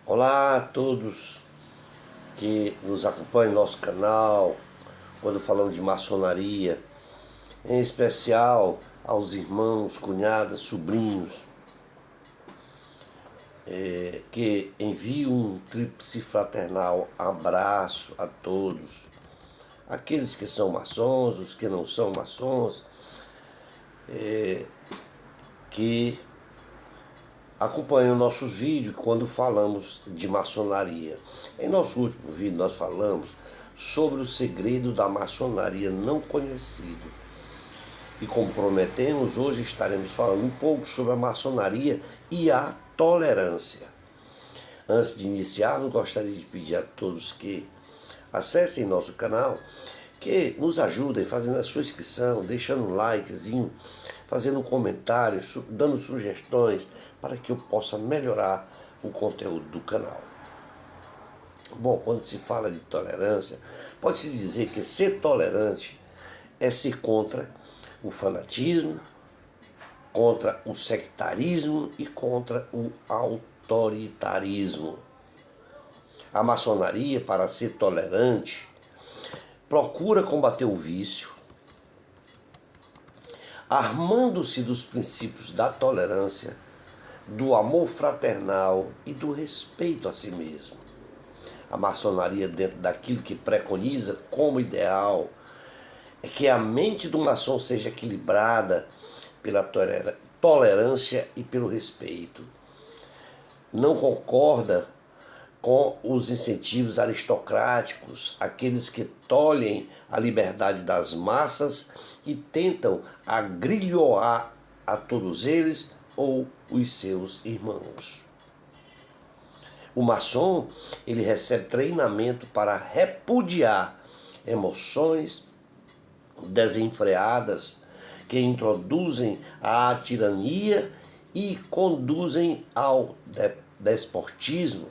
Olá a todos que nos acompanham no nosso canal, quando falamos de maçonaria, em especial aos irmãos, cunhadas, sobrinhos, que envio um tríplice fraternal abraço a todos, aqueles que são maçons, os que não são maçons, que acompanham nossos vídeos quando falamos de maçonaria. Em nosso último vídeo nós falamos sobre o segredo da maçonaria não conhecido. E como prometemos, hoje estaremos falando um pouco sobre a maçonaria e a tolerância. Antes de iniciarmos, gostaria de pedir a todos que acessem nosso canal, que nos ajudem fazendo a sua inscrição, deixando um likezinho, fazendo um comentário, dando sugestões para que eu possa melhorar o conteúdo do canal. Bom, quando se fala de tolerância, pode-se dizer que ser tolerante é ser contra o fanatismo, contra o sectarismo e contra o autoritarismo. A maçonaria, para ser tolerante, procura combater o vício, armando-se dos princípios da tolerância, do amor fraternal e do respeito a si mesmo. A maçonaria, dentro daquilo que preconiza como ideal, é que a mente do maçom seja equilibrada pela tolerância e pelo respeito. Não concorda com os incentivos aristocráticos, aqueles que tolhem a liberdade das massas e tentam agrilhoar a todos eles ou os seus irmãos. O maçom, ele recebe treinamento para repudiar emoções desenfreadas que introduzem a tirania e conduzem ao despotismo.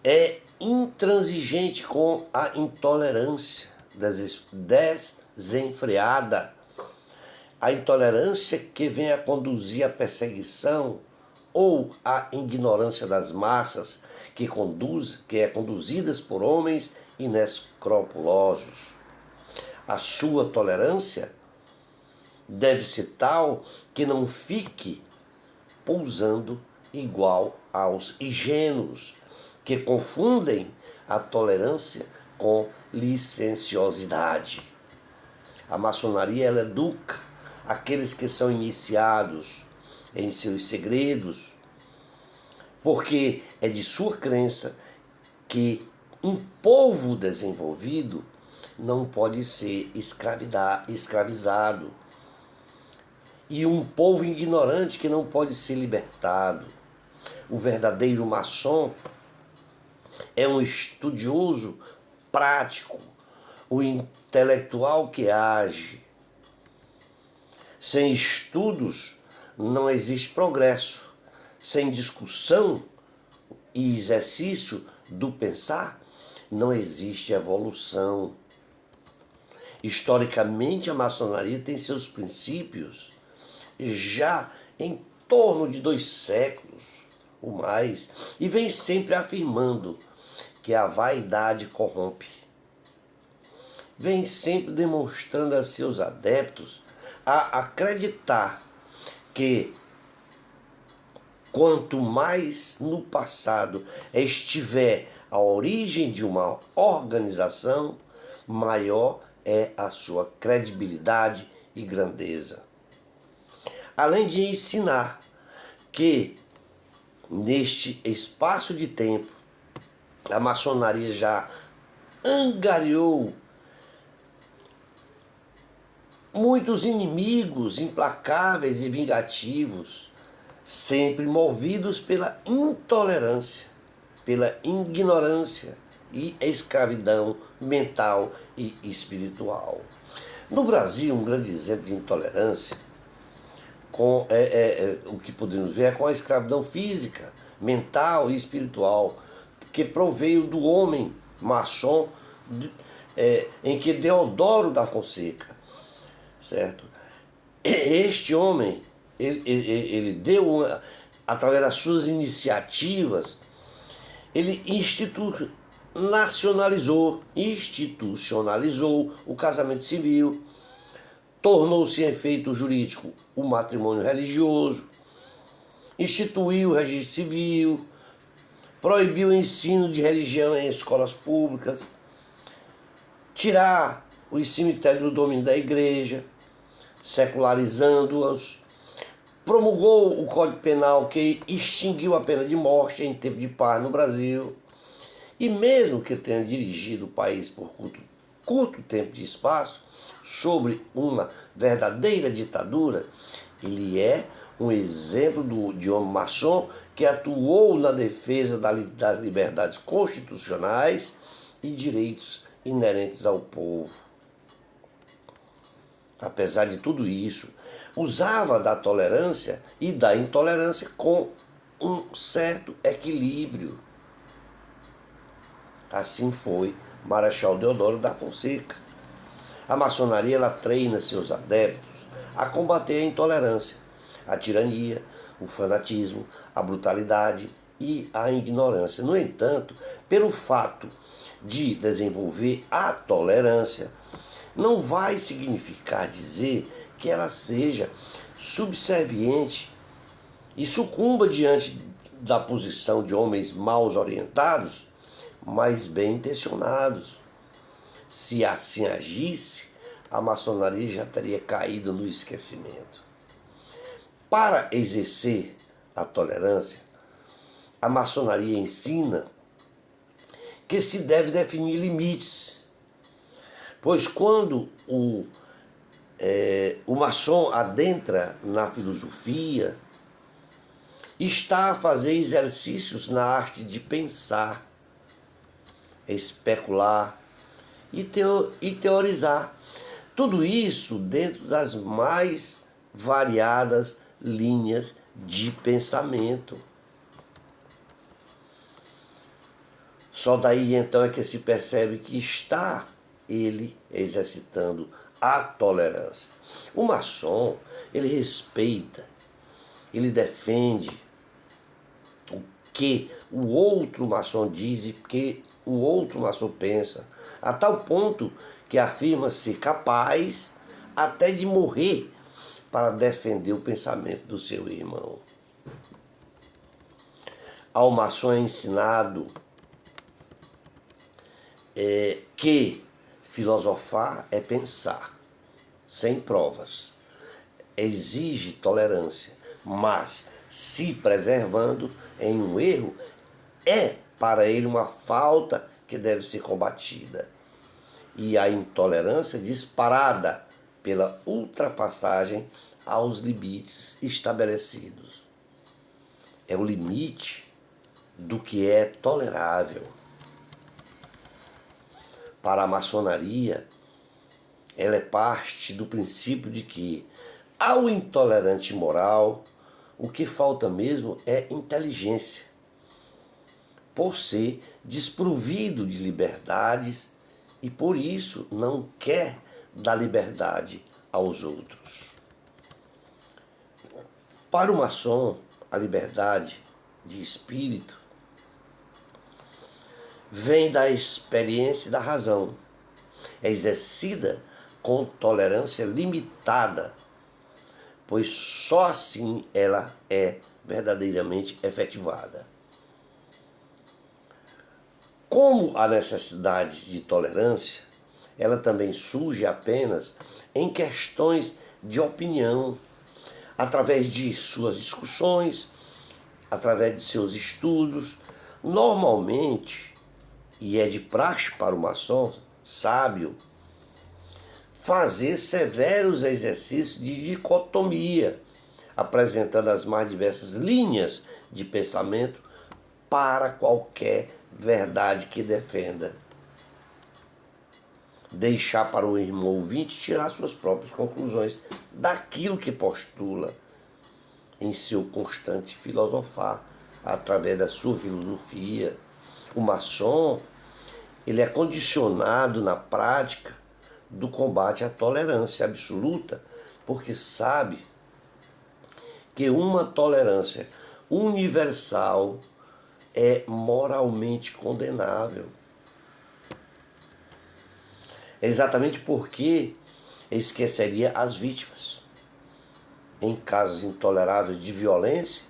É intransigente com a intolerância desenfreada. A intolerância que vem a conduzir à perseguição ou à ignorância das massas que é conduzidas por homens inescrupulosos. A sua tolerância deve ser tal que não fique pousando igual aos ingênuos, que confundem a tolerância com licenciosidade. A maçonaria, ela educa aqueles que são iniciados em seus segredos, porque é de sua crença que um povo desenvolvido não pode ser escravizado, e um povo ignorante que não pode ser libertado. O verdadeiro maçom é um estudioso prático, o intelectual que age. Sem estudos não existe progresso. Sem discussão e exercício do pensar não existe evolução. Historicamente, a maçonaria tem seus princípios já em torno de 2 séculos ou mais, e vem sempre afirmando que a vaidade corrompe. Vem sempre demonstrando a seus adeptos a acreditar que quanto mais no passado estiver a origem de uma organização, maior é a sua credibilidade e grandeza. Além de ensinar que neste espaço de tempo a maçonaria já angariou muitos inimigos implacáveis e vingativos, sempre movidos pela intolerância, pela ignorância e escravidão mental e espiritual. No Brasil, um grande exemplo de intolerância o que podemos ver é com a escravidão física, mental e espiritual, que proveio do homem maçom, em que Deodoro da Fonseca, certo? Este homem, ele deu através das suas iniciativas, ele institucionalizou o casamento civil, tornou-se em efeito jurídico o matrimônio religioso, instituiu o registro civil, proibiu o ensino de religião em escolas públicas, tirar os cemitérios do domínio da igreja, secularizando-os, promulgou o Código Penal que extinguiu a pena de morte em tempo de paz no Brasil, e mesmo que tenha dirigido o país por curto tempo de espaço, sobre uma verdadeira ditadura, ele é um exemplo de homem maçom que atuou na defesa das liberdades constitucionais e direitos inerentes ao povo. Apesar de tudo isso, usava da tolerância e da intolerância com um certo equilíbrio. Assim foi Marechal Deodoro da Fonseca. A maçonaria ela treina seus adeptos a combater a intolerância, a tirania, o fanatismo, a brutalidade e a ignorância. No entanto, pelo fato de desenvolver a tolerância, não vai significar dizer que ela seja subserviente e sucumba diante da posição de homens mal orientados, mas bem intencionados. Se assim agisse, a maçonaria já teria caído no esquecimento. Para exercer a tolerância, a maçonaria ensina que se deve definir limites, pois quando o maçom adentra na filosofia, está a fazer exercícios na arte de pensar, especular e teorizar. Tudo isso dentro das mais variadas linhas de pensamento. Só daí então é que se percebe que está ele exercitando a tolerância. O maçom, ele respeita, ele defende o que o outro maçom diz e o que o outro maçom pensa, a tal ponto que afirma ser capaz até de morrer para defender o pensamento do seu irmão. Ao maçom é ensinado que filosofar é pensar, sem provas. Exige tolerância, mas se preservando em um erro, é para ele uma falta que deve ser combatida. E a intolerância disparada pela ultrapassagem aos limites estabelecidos. É o limite do que é tolerável. Para a maçonaria, ela é parte do princípio de que, ao intolerante moral, o que falta mesmo é inteligência, por ser desprovido de liberdades e por isso não quer dar liberdade aos outros. Para o maçom, a liberdade de espírito vem da experiência e da razão. É exercida com tolerância limitada, pois só assim ela é verdadeiramente efetivada. Como a necessidade de tolerância, ela também surge apenas em questões de opinião, através de suas discussões, através de seus estudos. Normalmente, e é de praxe para o maçom sábio, fazer severos exercícios de dicotomia, apresentando as mais diversas linhas de pensamento para qualquer verdade que defenda. Deixar para o irmão ouvinte tirar suas próprias conclusões daquilo que postula em seu constante filosofar, através da sua filosofia. O maçom, ele é condicionado na prática do combate à tolerância absoluta, porque sabe que uma tolerância universal é moralmente condenável. É exatamente porque esqueceria as vítimas em casos intoleráveis de violência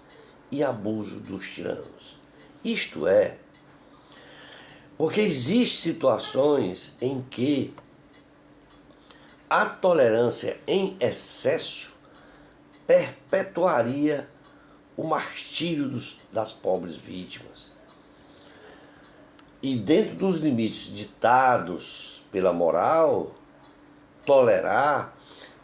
e abuso dos tiranos. Isto é, porque existem situações em que a tolerância em excesso perpetuaria o martírio das pobres vítimas. E dentro dos limites ditados pela moral, tolerar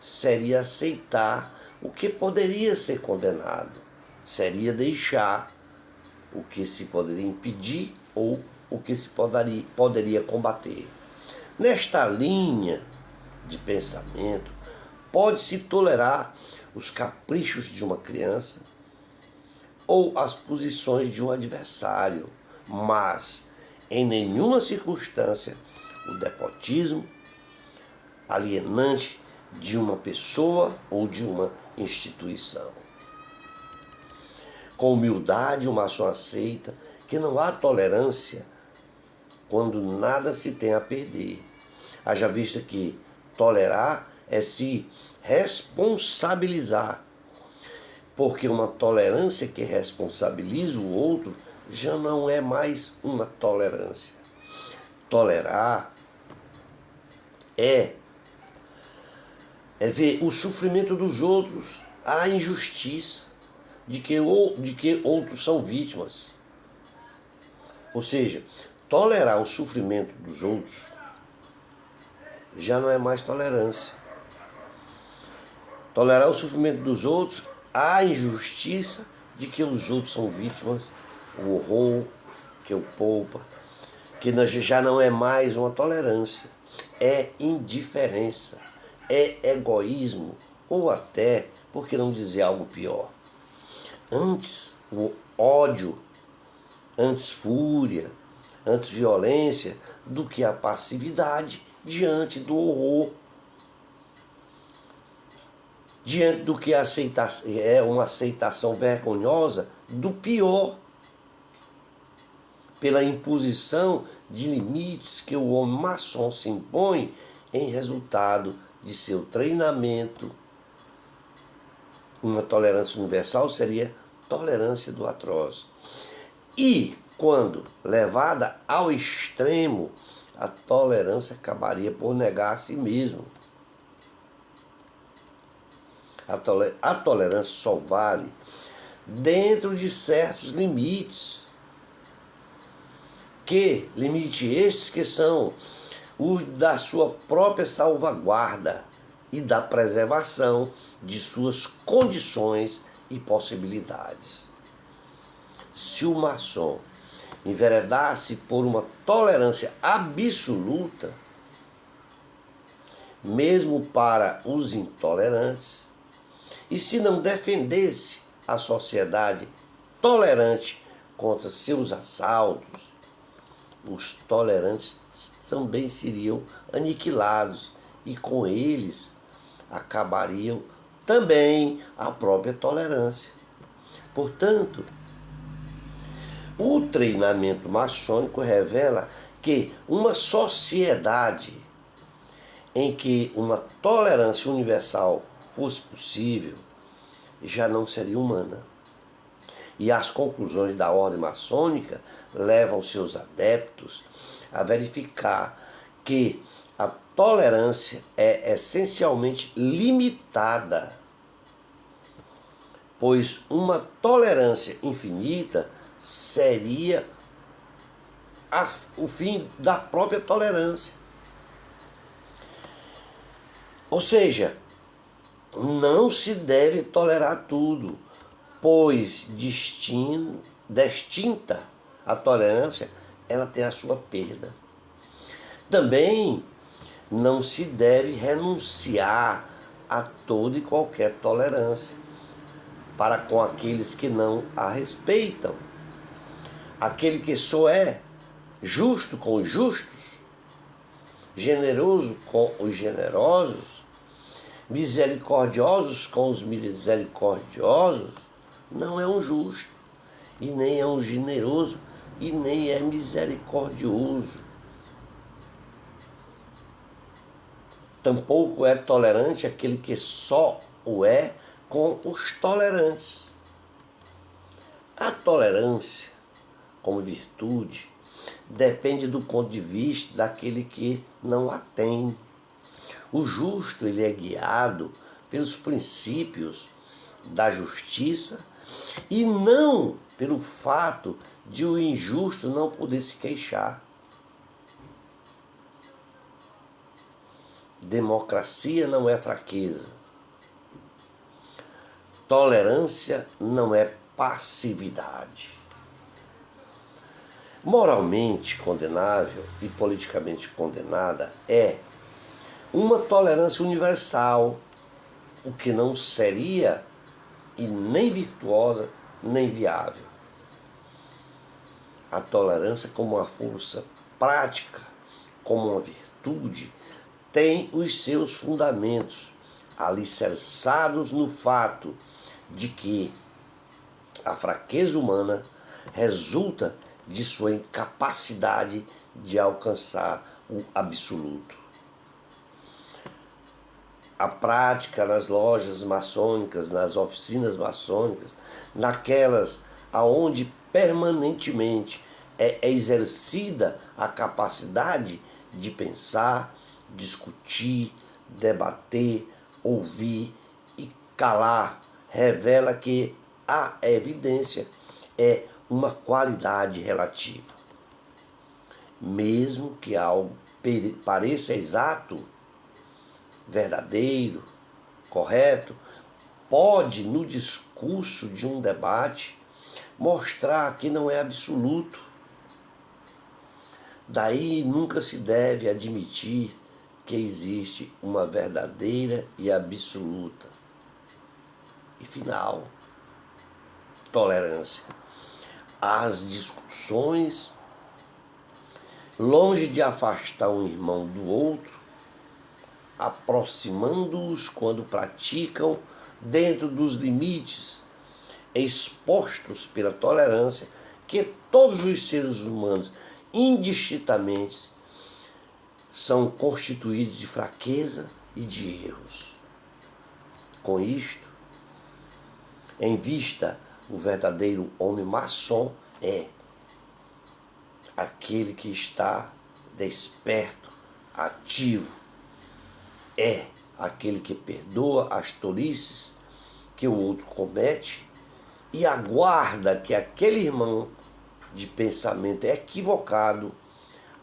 seria aceitar o que poderia ser condenado, seria deixar o que se poderia impedir ou o que se poderia combater. Nesta linha de pensamento, pode-se tolerar os caprichos de uma criança ou as posições de um adversário, mas em nenhuma circunstância o despotismo alienante de uma pessoa ou de uma instituição. Com humildade, o maçom aceita que não há tolerância quando nada se tem a perder. Haja vista que tolerar é se responsabilizar, porque uma tolerância que responsabiliza o outro já não é mais uma tolerância. Tolerar é ver o sofrimento dos outros, a injustiça de que outros são vítimas. Ou seja, tolerar o sofrimento dos outros já não é mais tolerância. Tolerar o sofrimento dos outros, a injustiça de que os outros são vítimas, o horror que o poupa, que já não é mais uma tolerância, é indiferença, é egoísmo, ou até, por que não dizer algo pior? Antes o ódio, antes fúria, antes violência, do que a passividade diante do horror, diante do que é uma aceitação vergonhosa do pior, pela imposição de limites que o homem maçom se impõe em resultado de seu treinamento. Uma tolerância universal seria tolerância do atroz. E, quando levada ao extremo, a tolerância acabaria por negar a si mesmo. A tolerância só vale dentro de certos limites. Limite estes que são os da sua própria salvaguarda e da preservação de suas condições e possibilidades. Se o maçom enveredasse por uma tolerância absoluta, mesmo para os intolerantes, e se não defendesse a sociedade tolerante contra seus assaltos, os tolerantes também seriam aniquilados e com eles acabariam também a própria tolerância. Portanto, o treinamento maçônico revela que uma sociedade em que uma tolerância universal fosse possível já não seria humana. E as conclusões da ordem maçônica levam seus adeptos a verificar que a tolerância é essencialmente limitada, pois uma tolerância infinita seria o fim da própria tolerância. Ou seja, não se deve tolerar tudo, pois distinta a tolerância, ela tem a sua perda. Também não se deve renunciar a toda e qualquer tolerância para com aqueles que não a respeitam. Aquele que só é justo com os justos, generoso com os generosos, misericordiosos com os misericordiosos, não é um justo. e nem é um generoso, e nem é misericordioso. Tampouco é tolerante aquele que só o é com os tolerantes. A tolerância, como virtude, depende do ponto de vista daquele que não a tem. O justo, ele é guiado pelos princípios da justiça e não pelo fato de o injusto não poder se queixar. Democracia não é fraqueza. Tolerância não é passividade. Moralmente condenável e politicamente condenada é uma tolerância universal, o que não seria e nem virtuosa, nem viável. A tolerância como uma força prática, como uma virtude, tem os seus fundamentos alicerçados no fato de que a fraqueza humana resulta de sua incapacidade de alcançar o absoluto. A prática nas lojas maçônicas, nas oficinas maçônicas, naquelas aonde permanentemente é exercida a capacidade de pensar, discutir, debater, ouvir e calar, revela que a evidência é uma qualidade relativa. Mesmo que algo pareça exato, verdadeiro, correto, pode, no discurso de um debate, mostrar que não é absoluto. Daí nunca se deve admitir que existe uma verdadeira e absoluta. E final, tolerância. As discussões, longe de afastar um irmão do outro, aproximando-os quando praticam dentro dos limites expostos pela tolerância que todos os seres humanos, indistintamente, são constituídos de fraqueza e de erros. Com isto, em vista, o verdadeiro homem maçom é aquele que está desperto, ativo, é aquele que perdoa as tolices que o outro comete e aguarda que aquele irmão de pensamento equivocado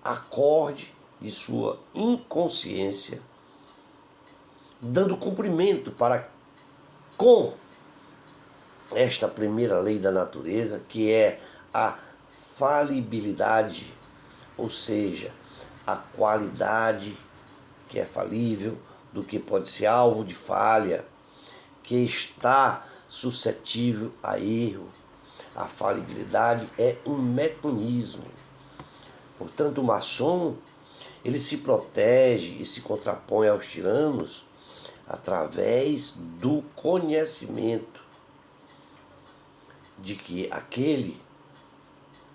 acorde de sua inconsciência, dando cumprimento para com esta primeira lei da natureza, que é a falibilidade, ou seja, a qualidade que é falível do que pode ser alvo de falha, que está suscetível a erro. A falibilidade é um mecanismo. Portanto, o maçom, ele se protege e se contrapõe aos tiranos através do conhecimento de que aquele,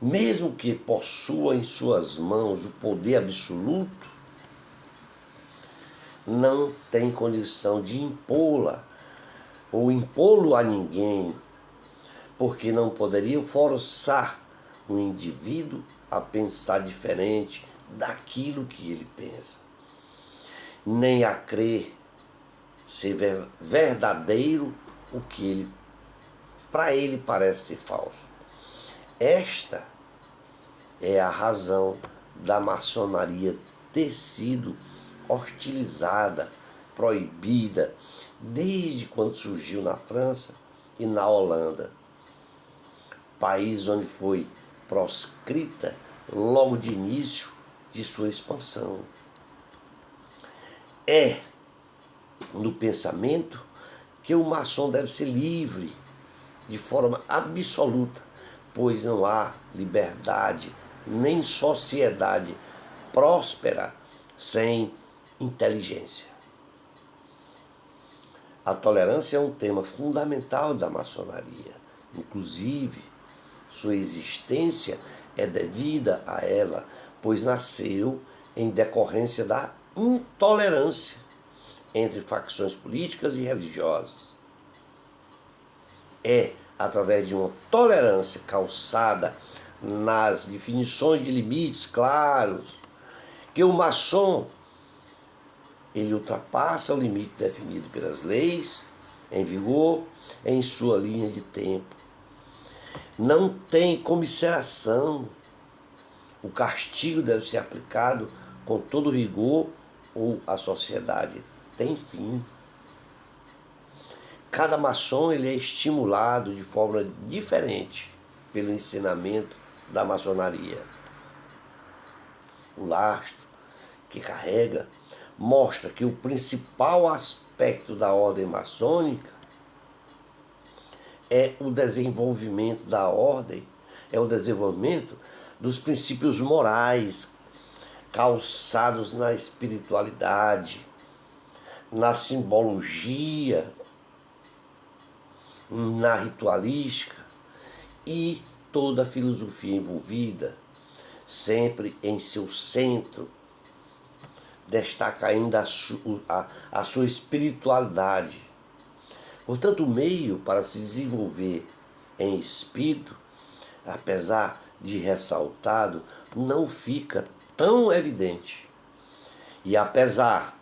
mesmo que possua em suas mãos o poder absoluto, não tem condição de impô-la ou impô-lo a ninguém, porque não poderia forçar um indivíduo a pensar diferente daquilo que ele pensa, nem a crer ser verdadeiro o que ele, para ele parece ser falso. Esta é a razão da maçonaria ter sido hostilizada, proibida, desde quando surgiu na França e na Holanda, país onde foi proscrita logo de início de sua expansão. É no pensamento que o maçom deve ser livre de forma absoluta, pois não há liberdade nem sociedade próspera sem inteligência. A tolerância é um tema fundamental da maçonaria. Inclusive, Sua existência é devida a ela, pois nasceu em decorrência da intolerância entre facções políticas e religiosas. É através de uma tolerância calçada nas definições de limites claros que o maçom ele ultrapassa o limite definido pelas leis em vigor em sua linha de tempo. Não tem comisseração. O castigo deve ser aplicado com todo rigor ou a sociedade tem fim. Cada maçom ele é estimulado de forma diferente pelo ensinamento da maçonaria. O lastro que carrega mostra que o principal aspecto da ordem maçônica é o desenvolvimento da ordem, é o desenvolvimento dos princípios morais calçados na espiritualidade, na simbologia, na ritualística e toda a filosofia envolvida, sempre em seu centro, destaca ainda a sua espiritualidade. Portanto, o meio para se desenvolver em espírito, apesar de ressaltado, não fica tão evidente. E apesar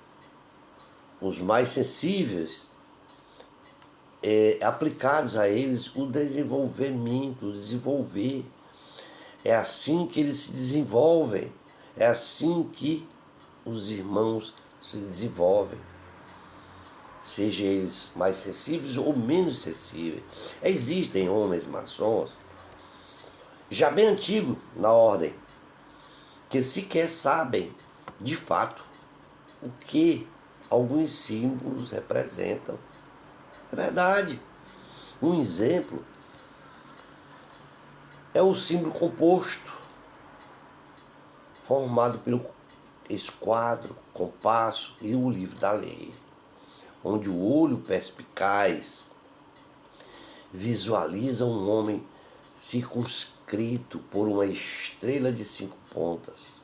os mais sensíveis, aplicados a eles o desenvolvimento, o desenvolver. É assim que eles se desenvolvem, é assim que os irmãos se desenvolvem, seja eles mais sensíveis ou menos sensíveis. Existem homens maçons, já bem antigos na ordem, que sequer sabem, de fato, o que alguns símbolos representam. É verdade. Um exemplo é o símbolo composto, formado pelo esquadro, compasso e o livro da lei, onde o olho perspicaz visualiza um homem circunscrito por uma estrela de 5 pontas,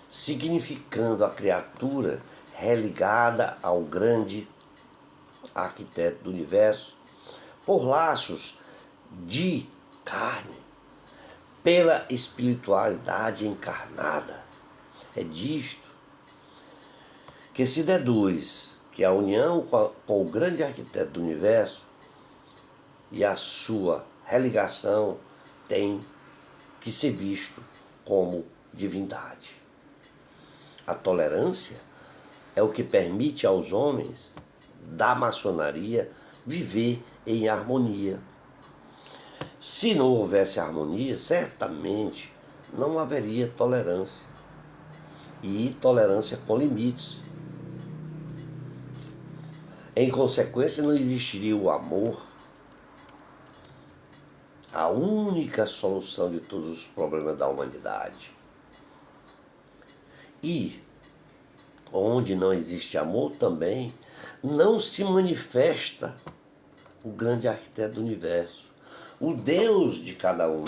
significando a criatura religada ao grande arquiteto do universo por laços de carne, pela espiritualidade encarnada. É disto que se deduz que a união com o grande arquiteto do universo e a sua religação tem que ser visto como divindade. A tolerância é o que permite aos homens da maçonaria viver em harmonia. Se não houvesse harmonia, certamente não haveria tolerância. E tolerância com limites. Em consequência, não existiria o amor, a única solução de todos os problemas da humanidade. E onde não existe amor também não se manifesta o grande arquiteto do universo, o Deus de cada um.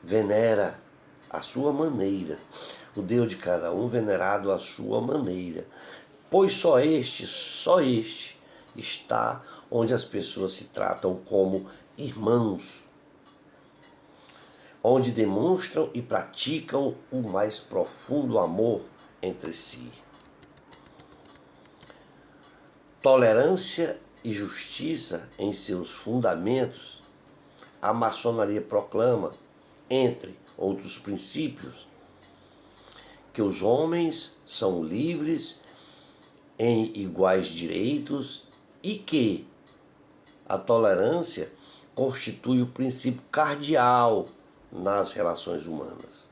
Venera a sua maneira, o Deus de cada um venerado à sua maneira, pois só este está onde as pessoas se tratam como irmãos, onde demonstram e praticam o mais profundo amor entre si. Tolerância e justiça em seus fundamentos, a maçonaria proclama, entre outros princípios, que os homens são livres em iguais direitos e que a tolerância constitui o princípio cardeal nas relações humanas,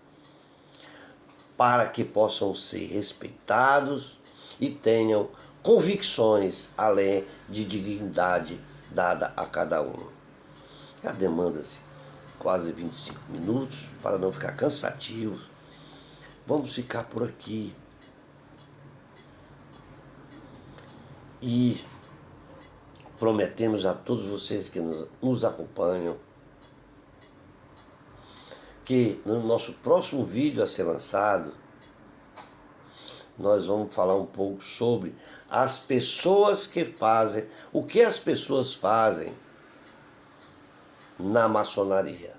para que possam ser respeitados e tenham convicções além de dignidade dada a cada um. Já demanda-se quase 25 minutos para não ficar cansativo. Vamos ficar por aqui. E prometemos a todos vocês que nos acompanham que no nosso próximo vídeo a ser lançado, nós vamos falar um pouco sobre as pessoas que fazem, o que as pessoas fazem na maçonaria.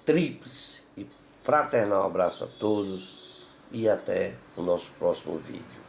Tríplice e fraternal abraço a todos e até o nosso próximo vídeo.